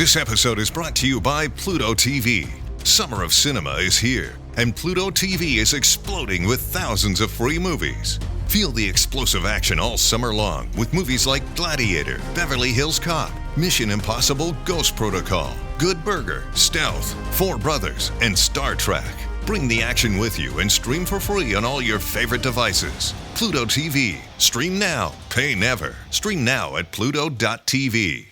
This episode is brought to you by Pluto TV. Summer of cinema is here, and Pluto TV is exploding with thousands of free movies. Feel the explosive action all summer long with movies like Gladiator, Beverly Hills Cop, Mission Impossible Ghost Protocol, Good Burger, Stealth, Four Brothers, and Star Trek. Bring the action with you and stream for free on all your favorite devices. Pluto TV. Stream now, pay never. Stream now at pluto.tv.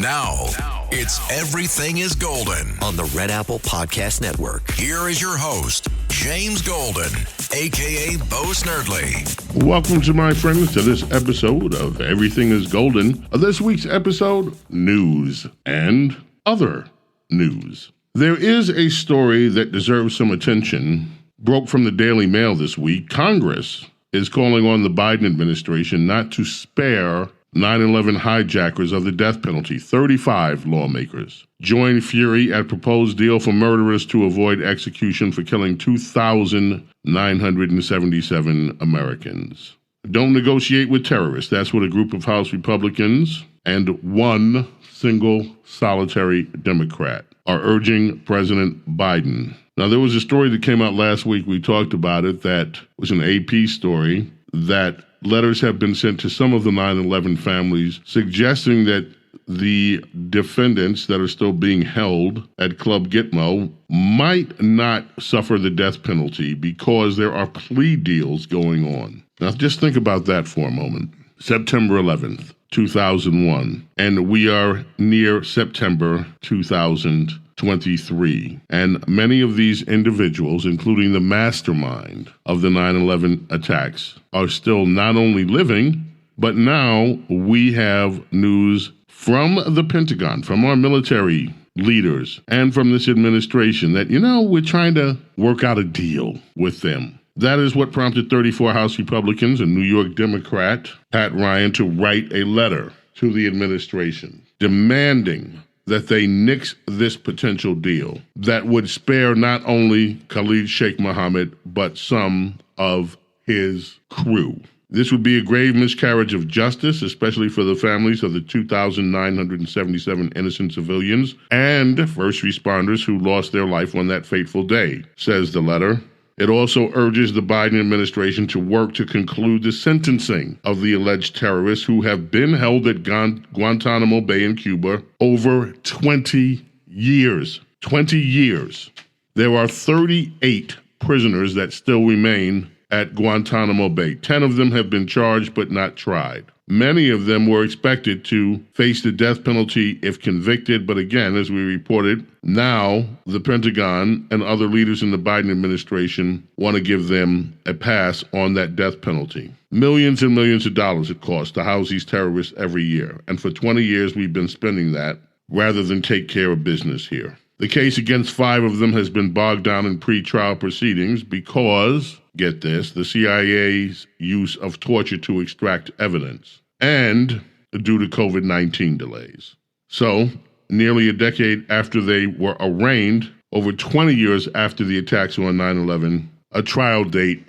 Now, it's Everything is Golden on the Red Apple Podcast Network. Here is your host, James Golden, a.k.a. Bo Snerdley. Welcome to my friends to this episode of Everything is Golden. This week's episode, news and other news. There is a story that deserves some attention. Broke from the Daily Mail this week. Congress is calling on the Biden administration not to spare 9/11 hijackers of the death penalty. 35 lawmakers join fury at proposed deal for murderers to avoid execution for killing 2,977 Americans. Don't negotiate with terrorists. That's what a group of House Republicans and one single solitary Democrat are urging President Biden. Now, there was a story that came out last week. We talked about it. That was an AP story that letters have been sent to some of the 9/11 families suggesting that the defendants that are still being held at Club Gitmo might not suffer the death penalty because there are plea deals going on. Now, just think about that for a moment. September 11th, 2001, and we are near September 2023. And many of these individuals, including the mastermind of the 9/11 attacks, are still not only living, but now we have news from the Pentagon, from our military leaders, and from this administration that, we're trying to work out a deal with them. That is what prompted 34 House Republicans and New York Democrat Pat Ryan to write a letter to the administration demanding that they nix this potential deal that would spare not only Khalid Sheikh Mohammed, but some of his crew. This would be a grave miscarriage of justice, especially for the families of the 2,977 innocent civilians and first responders who lost their life on that fateful day, says the letter. It also urges the Biden administration to work to conclude the sentencing of the alleged terrorists who have been held at Guantanamo Bay in Cuba over 20 years. 20 years. There are 38 prisoners that still remain at Guantanamo Bay. 10 of them have been charged but not tried. Many of them were expected to face the death penalty if convicted, but again, as we reported, now the Pentagon and other leaders in the Biden administration want to give them a pass on that death penalty. Millions and millions of dollars it costs to house these terrorists every year, and for 20 years we've been spending that rather than take care of business here. The case against 5 of them has been bogged down in pretrial proceedings because, get this, the CIA's use of torture to extract evidence, and due to COVID-19 delays. So, nearly a decade after they were arraigned, over 20 years after the attacks on 9/11, a trial date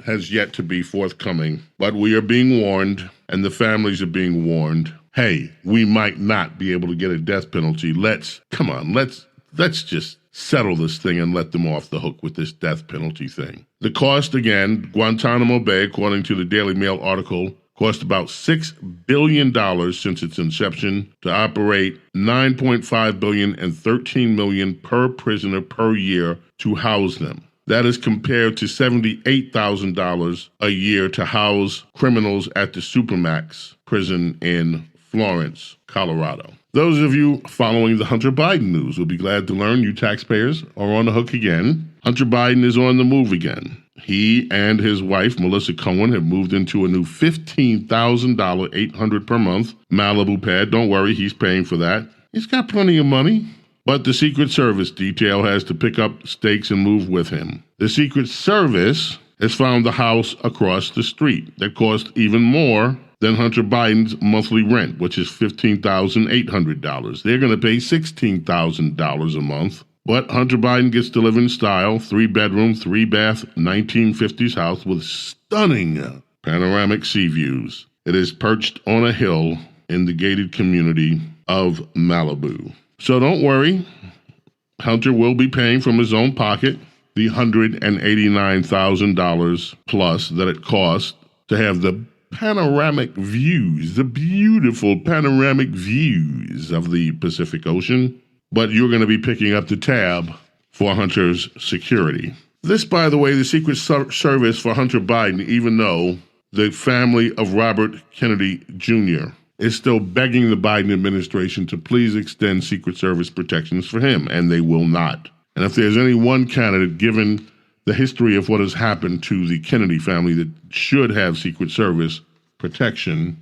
has yet to be forthcoming. But we are being warned, and the families are being warned, hey, we might not be able to get a death penalty. Let's just settle this thing and let them off the hook with this death penalty thing. The cost, again, Guantanamo Bay, according to the Daily Mail article, cost about $6 billion since its inception to operate, $9.5 billion and $13 million per prisoner per year to house them. That is compared to $78,000 a year to house criminals at the Supermax prison in Florence, Colorado. Those of you following the Hunter Biden news will be glad to learn you taxpayers are on the hook again. Hunter Biden is on the move again. He and his wife, Melissa Cohen, have moved into a new $15,000, $800 per month Malibu pad. Don't worry, he's paying for that. He's got plenty of money. But the Secret Service detail has to pick up stakes and move with him. The Secret Service has found the house across the street that cost even more than Hunter Biden's monthly rent, which is $15,800. They're going to pay $16,000 a month. But Hunter Biden gets to live in style, 3-bedroom, 3-bath, 1950s house with stunning panoramic sea views. It is perched on a hill in the gated community of Malibu. So don't worry, Hunter will be paying from his own pocket the $189,000 plus that it cost to have the panoramic views, the beautiful panoramic views of the Pacific Ocean. But you're going to be picking up the tab for Hunter's security. This, by the way, the Secret Service for Hunter Biden, even though the family of Robert Kennedy Jr. is still begging the Biden administration to please extend Secret Service protections for him, and they will not. And if there's any one candidate, given the history of what has happened to the Kennedy family, that should have Secret Service protection,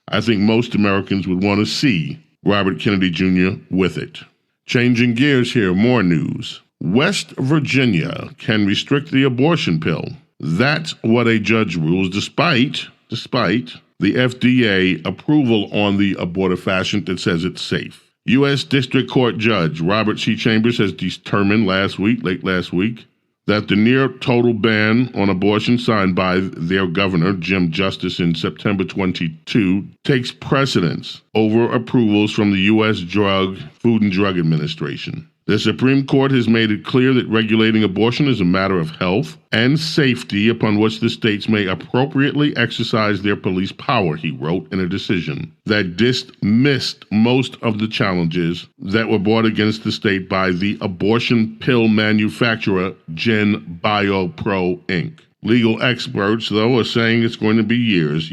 I think most Americans would want to see Robert Kennedy Jr. with it. Changing gears here, more news. West Virginia can restrict the abortion pill. That's what a judge rules, despite the FDA approval on the abortifacient that says it's safe. U.S. District Court Judge Robert C. Chambers has determined late last week, that the near total ban on abortion signed by their governor, Jim Justice, in September 22, takes precedence over approvals from the U.S. Food and Drug Administration. The Supreme Court has made it clear that regulating abortion is a matter of health and safety upon which the states may appropriately exercise their police power, he wrote in a decision that dismissed most of the challenges that were brought against the state by the abortion pill manufacturer Gen Biopro Inc. Legal experts, though, are saying it's going to be years,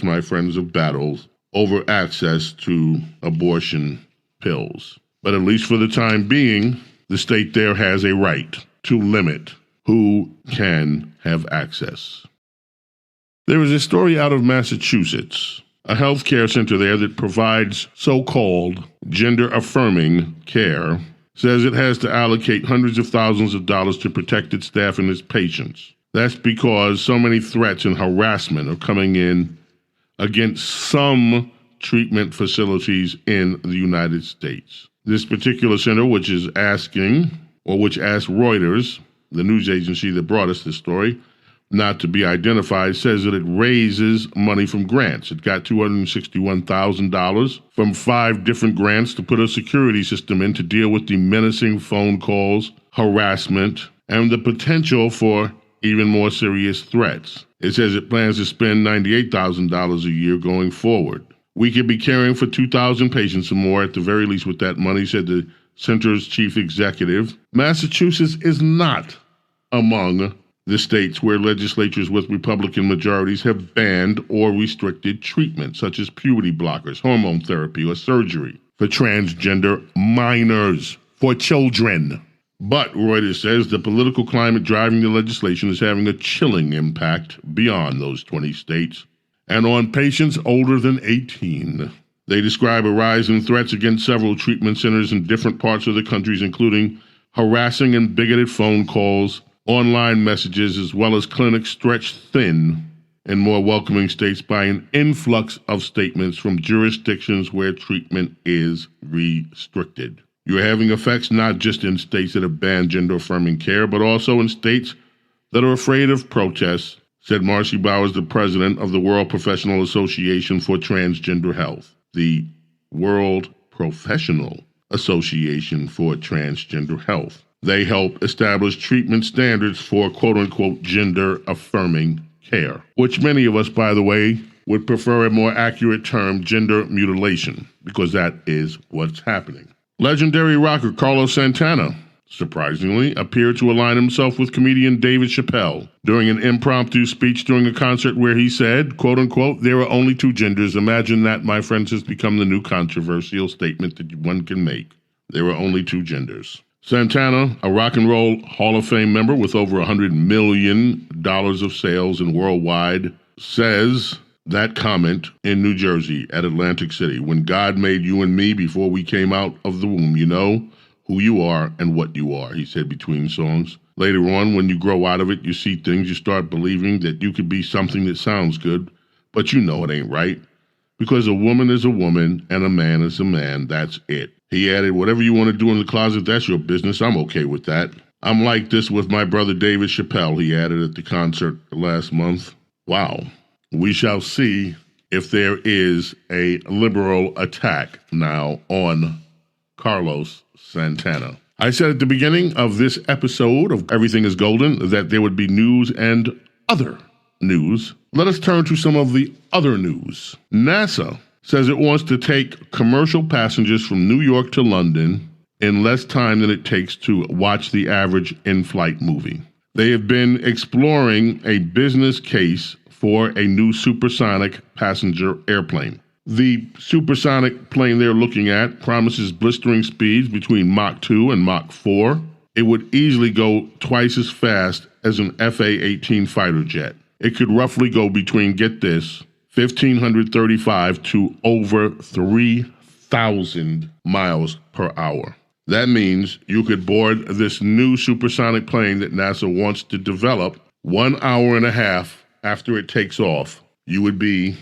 my friends, of battles over access to abortion pills. But at least for the time being, the state there has a right to limit who can have access. There is a story out of Massachusetts, a healthcare center there that provides so-called gender-affirming care, says it has to allocate hundreds of thousands of dollars to protect its staff and its patients. That's because so many threats and harassment are coming in against some treatment facilities in the United States. This particular center, which asked Reuters, the news agency that brought us this story, not to be identified, says that it raises money from grants. It got $261,000 from 5 different grants to put a security system in to deal with the menacing phone calls, harassment, and the potential for even more serious threats. It says it plans to spend $98,000 a year going forward. We could be caring for 2,000 patients or more at the very least with that money, said the center's chief executive. Massachusetts is not among the states where legislatures with Republican majorities have banned or restricted treatment, such as puberty blockers, hormone therapy, or surgery for transgender minors, for children. But, Reuters says, the political climate driving the legislation is having a chilling impact beyond those 20 states and on patients older than 18. They describe a rise in threats against several treatment centers in different parts of the country, including harassing and bigoted phone calls, online messages, as well as clinics stretched thin in more welcoming states by an influx of statements from jurisdictions where treatment is restricted. You're having effects not just in states that have banned gender-affirming care, but also in states that are afraid of protests, said Marcy Bowers, the president of the World Professional Association for Transgender Health. The World Professional Association for Transgender Health. They help establish treatment standards for quote-unquote gender-affirming care, which many of us, by the way, would prefer a more accurate term, gender mutilation, because that is what's happening. Legendary rocker Carlos Santana, surprisingly, appeared to align himself with comedian David Chappelle during an impromptu speech during a concert where he said, quote-unquote, there are only 2 genders. Imagine that, my friends, has become the new controversial statement that one can make. There are only 2 genders. Santana, a rock and roll Hall of Fame member with over $100 million of sales and worldwide, says that comment in New Jersey at Atlantic City. When God made you and me before we came out of the womb, you know who you are and what you are, he said between songs. Later on, when you grow out of it, you see things, you start believing that you could be something that sounds good, but you know it ain't right. Because a woman is a woman and a man is a man, that's it. He added, whatever you want to do in the closet, that's your business. I'm okay with that. I'm like this with my brother David Chappelle, he added at the concert last month. Wow. We shall see if there is a liberal attack now on Carlos Santana. I said at the beginning of this episode of Everything is Golden that there would be news and other news. Let us turn to some of the other news. NASA says it wants to take commercial passengers from New York to London in less time than it takes to watch the average in-flight movie. They have been exploring a business case for a new supersonic passenger airplane. The supersonic plane they're looking at promises blistering speeds between Mach 2 and Mach 4. It would easily go twice as fast as an FA-18 fighter jet. It could roughly go between, get this, 1,535 to over 3,000 miles per hour. That means you could board this new supersonic plane that NASA wants to develop 1 hour and a half after it takes off. You would be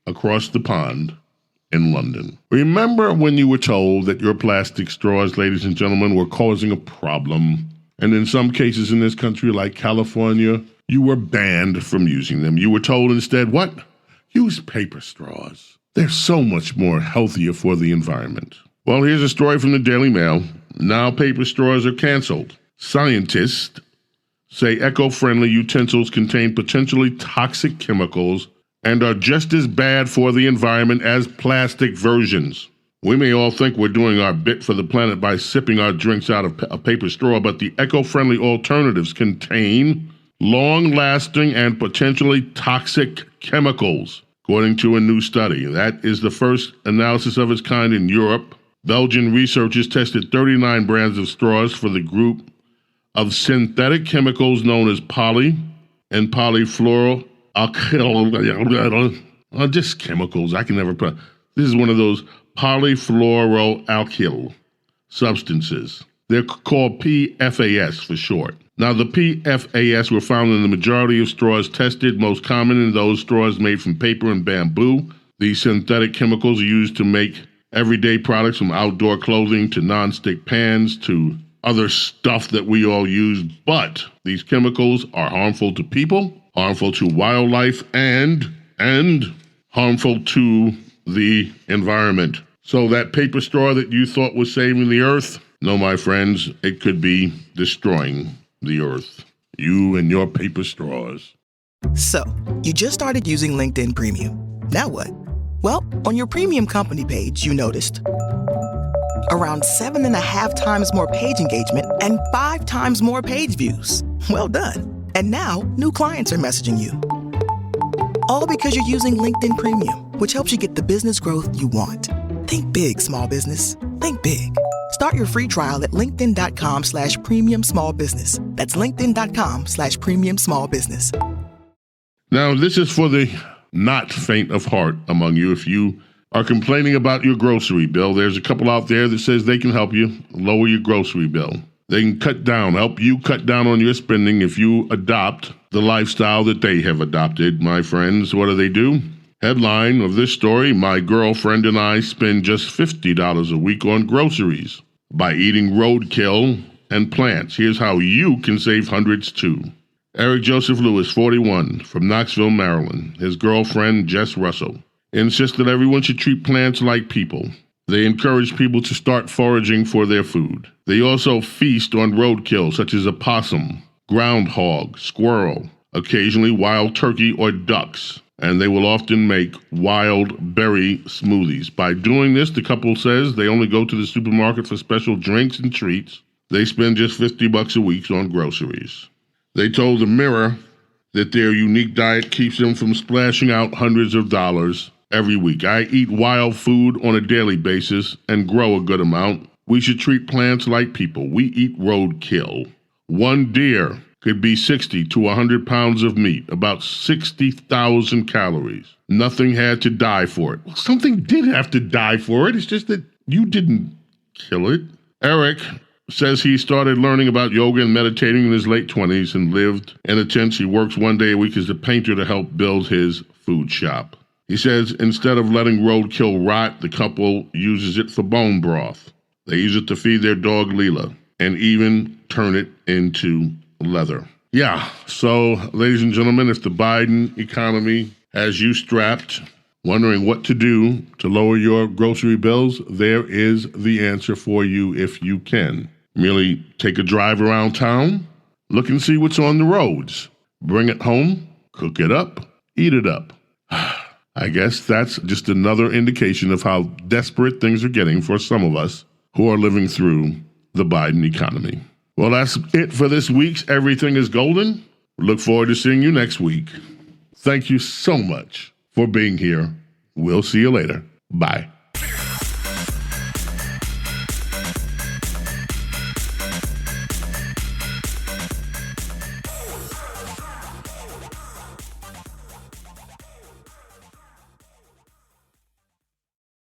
across the pond in London. Remember when you were told that your plastic straws, ladies and gentlemen, were causing a problem? And in some cases in this country, like California, you were banned from using them. You were told instead, what? Use paper straws. They're so much more healthier for the environment. Well, here's a story from the Daily Mail. Now paper straws are canceled. Scientists say eco-friendly utensils contain potentially toxic chemicals and are just as bad for the environment as plastic versions. We may all think we're doing our bit for the planet by sipping our drinks out of a paper straw, but the eco-friendly alternatives contain long-lasting and potentially toxic chemicals, according to a new study. That is the first analysis of its kind in Europe. Belgian researchers tested 39 brands of straws for the group of synthetic chemicals known as poly and polyfluoroalkyl. Just chemicals. I can never put. This is one of those polyfluoroalkyl substances. They're called PFAS for short. Now, the PFAS were found in the majority of straws tested, most common in those straws made from paper and bamboo. These synthetic chemicals are used to make everyday products, from outdoor clothing to nonstick pans to other stuff that we all use. But these chemicals are harmful to people, harmful to wildlife, and harmful to the environment. So that paper straw that you thought was saving the earth, no, my friends, it could be destroying the earth. You and your paper straws. So, you just started using LinkedIn Premium. Now what? Well, on your premium company page, you noticed around 7.5 times more page engagement and 5 times more page views. Well done. And now, new clients are messaging you. All because you're using LinkedIn Premium, which helps you get the business growth you want. Think big, small business. Think big. Start your free trial at linkedin.com/premium small business. That's linkedin.com/premium small business. Now, this is for the not faint of heart among you. If you are complaining about your grocery bill, there's a couple out there that says they can help you lower your grocery bill. They can help you cut down on your spending if you adopt the lifestyle that they have adopted, my friends. What do? Headline of this story: my girlfriend and I spend just $50 a week on groceries by eating roadkill and plants. Here's how you can save hundreds too. Eric Joseph Lewis, 41, from Knoxville, Maryland. His girlfriend, Jess Russell, insists that everyone should treat plants like people. They encourage people to start foraging for their food. They also feast on roadkill, such as a possum, groundhog, squirrel, occasionally wild turkey or ducks, and they will often make wild berry smoothies. By doing this, the couple says they only go to the supermarket for special drinks and treats. They spend just $50 a week on groceries. They told the Mirror that their unique diet keeps them from splashing out hundreds of dollars every week. I eat wild food on a daily basis and grow a good amount. We should treat plants like people. We eat roadkill. One deer could be 60 to 100 pounds of meat, about 60,000 calories. Nothing had to die for it. Well, something did have to die for it. It's just that you didn't kill it. Eric says he started learning about yoga and meditating in his late 20s and lived in a tent. He works one day a week as a painter to help build his food shop. He says instead of letting roadkill rot, the couple uses it for bone broth. They use it to feed their dog Leela and even turn it into leather. Yeah, so ladies and gentlemen, if the Biden economy has you strapped, Wondering what to do to lower your grocery bills? There is the answer for you if you can. Merely take a drive around town, look and see what's on the roads. Bring it home, cook it up, eat it up. I guess that's just another indication of how desperate things are getting for some of us who are living through the Biden economy. Well, that's it for this week's Everything is Golden. Look forward to seeing you next week. Thank you so much for being here. We'll see you later. Bye.